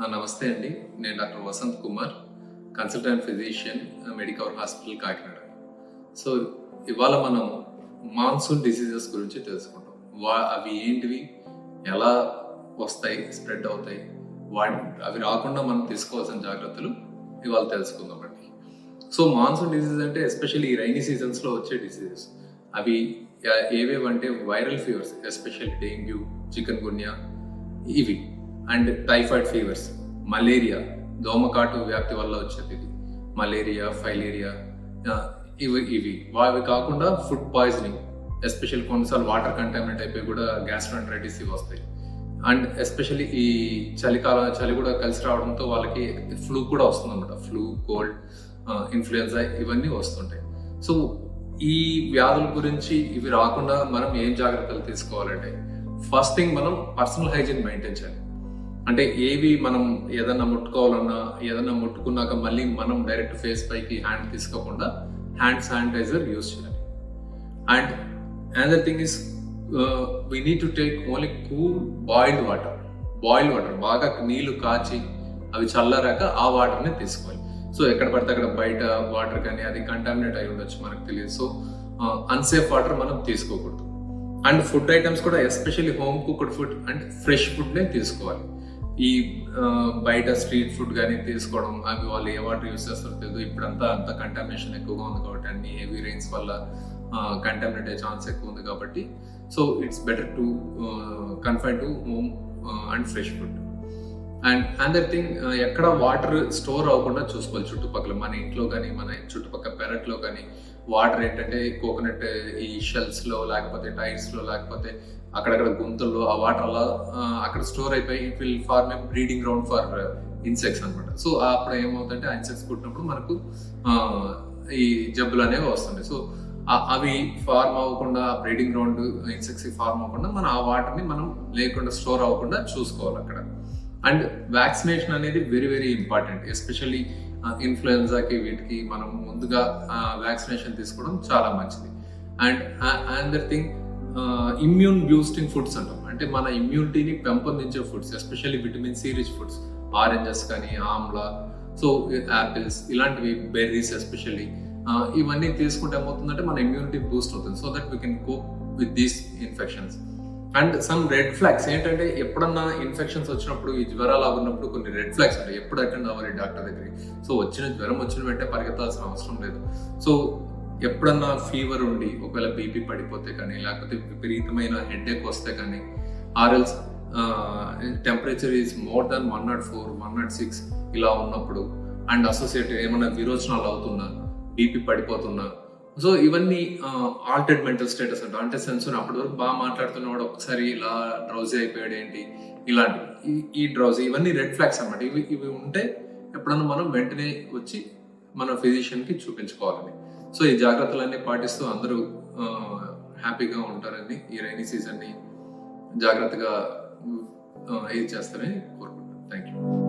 నమస్తే అండి. నేను doctor Vasant Kumar, consultant physician, Medicover hospital, Kakinada. So ఇవాళ మనం మాన్సూన్ డిసీజెస్ గురించి తెలుసుకుంటాం. అవి ఏంటివి, ఎలా వస్తాయి, స్ప్రెడ్ అవుతాయి, అవి రాకుండా మనం తీసుకోవాల్సిన జాగ్రత్తలు ఇవాళ తెలుసుకుందామండి. సో మాన్సూన్ డిసీజ్ అంటే ఎస్పెషల్లీ ఈ రైనీ సీజన్స్లో వచ్చే డిసీజెస్. అవి ఏవేవంటే viral fevers, especially dengue, chikungunya, ఇవి అండ్ టైఫాయిడ్ ఫీవర్స్, మలేరియా, దోమకాటు వ్యాప్తి వల్ల వచ్చేది మలేరియా, ఫైలేరియా, ఇవి కాకుండా ఫుడ్ పాయిజనింగ్, ఎస్పెషల్ కొన్నిసార్లు వాటర్ కంటామినేట్ అయిపోయి కూడా గ్యాస్ట్రోఎంటరైటిస్ ఇవి వస్తాయి. అండ్ ఎస్పెషల్లీ ఈ చలి కూడా కలిసి రావడంతో వాళ్ళకి ఫ్లూ కూడా వస్తుంది అనమాట. ఫ్లూ, కోల్డ్, ఇన్ఫ్లుయెన్జా ఇవన్నీ వస్తుంటాయి. సో ఈ వ్యాధుల గురించి ఇవి రాకుండా మనం ఏం జాగ్రత్తలు తీసుకోవాలంటే, ఫస్ట్ థింగ్ మనం పర్సనల్ హైజీన్ మెయింటైన్ చేయాలి. అంటే ఏవి మనం ఏదన్నా ముట్టుకోవాలన్నా, ఏదన్నా ముట్టుకున్నాక మళ్ళీ మనం డైరెక్ట్ ఫేస్ పైకి హ్యాండ్ తీసుకోకుండా హ్యాండ్ శానిటైజర్ యూజ్ చేయాలి. And another thing is we need to take only cool boiled water. బాగా నీళ్లు కాచి అవి చల్లారాక ఆ వాటర్ని తీసుకోవాలి. సో ఎక్కడ పడితే అక్కడ బయట వాటర్ కానీ అది కంటామినేట్ అయి ఉండొచ్చు, మనకు తెలియదు. సో అన్సేఫ్ వాటర్ మనం తీసుకోకూడదు. అండ్ ఫుడ్ ఐటమ్స్ కూడా especially home cooked food and fresh ఫుడ్నే తీసుకోవాలి. ఈ బయట స్ట్రీట్ ఫుడ్ కానీ తీసుకోవడం, అవి వాళ్ళు ఏ వాటర్ యూస్ చేస్తారో తెలియదు. ఇప్పుడంతా అంత కంటామినేషన్ ఎక్కువగా ఉంది కాబట్టి, అన్ని హెవీ రెయిన్స్ వల్ల కంటామినేట్ అయ్యే ఛాన్స్ ఎక్కువ ఉంది కాబట్టి, so it's better to confine to home and fresh food. And another thing, ఎక్కడ వాటర్ స్టోర్ అవ్వకుండా చూసుకోవాలి. చుట్టుపక్కల మన ఇంట్లో కానీ మన చుట్టుపక్కల పెరట్లో కానీ వాటర్ ఏంటంటే కోకోనట్ ఈ షెల్స్లో, లేకపోతే టైర్స్లో, లేకపోతే అక్కడక్కడ గుంతల్లో ఆ వాటర్ అలా అక్కడ స్టోర్ అయిపోయి it will form a breeding ground for insects అనమాట. సో అప్పుడు ఏమవుతుందంటే ఆ ఇన్సెక్ట్స్ పుట్టినప్పుడు మనకు ఈ జబ్బులు అనేవి వస్తుంటాయి. సో అవి ఫార్మ్ అవ్వకుండా, బ్రీడింగ్ గ్రౌండ్ ఇన్సెక్ట్స్ ఫార్మ్ అవ్వకుండా మనం ఆ వాటర్ని మనం లేకుండా స్టోర్ అవ్వకుండా చూసుకోవాలి అక్కడ. అండ్ వ్యాక్సినేషన్ అనేది వెరీ వెరీ ఇంపార్టెంట్. ఎస్పెషల్లీ ఇన్ఫ్లుయెన్జాకి వీటికి మనం ముందుగా వ్యాక్సినేషన్ తీసుకోవడం చాలా మంచిది. And another thing, immune boosting foods అంటాం. అంటే మన ఇమ్యూనిటీని పెంపొందించే foods, especially vitamin C rich foods, oranges కానీ, ఆమ్లా, సో యాపిల్స్, ఇలాంటివి, బెర్రీస్ ఎస్పెషల్లీ, ఇవన్నీ తీసుకుంటే ఏమవుతుందంటే మన ఇమ్యూనిటీ బూస్ట్ అవుతుంది. So that we can cope with these infections. And some red flags ఏంటంటే, ఎప్పుడన్నా ఇన్ఫెక్షన్స్ వచ్చినప్పుడు, ఈ జ్వరాలు ఉన్నప్పుడు కొన్ని రెడ్ ఫ్లాగ్స్ ఉంటాయి. ఎప్పుడు అటెండ్ అవ్వాలి డాక్టర్ దగ్గరికి. సో జ్వరం వచ్చిన వెంటనే పరిగెత్తాల్సిన అవసరం లేదు. సో ఎప్పుడన్నా ఫీవర్ ఉండి ఒకవేళ బీపీ పడిపోతే కానీ, లేకపోతే విపరీతమైన హెడేక్ వస్తే కానీ, ఆర్ఎల్స్ టెంపరేచర్ ఈజ్ మోర్ దాన్ 104, 106 ఇలా ఉన్నప్పుడు, అండ్ అసోసియేటెడ్ ఏమైనా విరోచనాలు అవుతున్నా, బీపీ పడిపోతున్నా, సో ఇవన్నీ ఆల్టర్డ్ మెంటల్ స్టేటస్ అంట. అంటే సెన్సర్ అప్పటి వరకు బాగా మాట్లాడుతున్నవాడు ఒకసారి ఇలా డ్రౌజీ అయిపోయాడు ఏంటి, ఇలాంటివి, ఈ డ్రౌజీ, ఇవన్నీ రెడ్ ఫ్లాగ్స్ అన్నమాట. ఇవి ఉంటే ఎప్పుడన్నా మనం వెంటనే వచ్చి మన ఫిజిషియన్కి చూపించుకోవాలని. సో ఈ జాగ్రత్తలన్నీ పాటిస్తూ అందరూ హ్యాపీగా ఉంటారని, ఈ రైనీ సీజన్ని జాగ్రత్తగా ఇది చేస్తారని కోరుకుంటున్నాను. Thank you.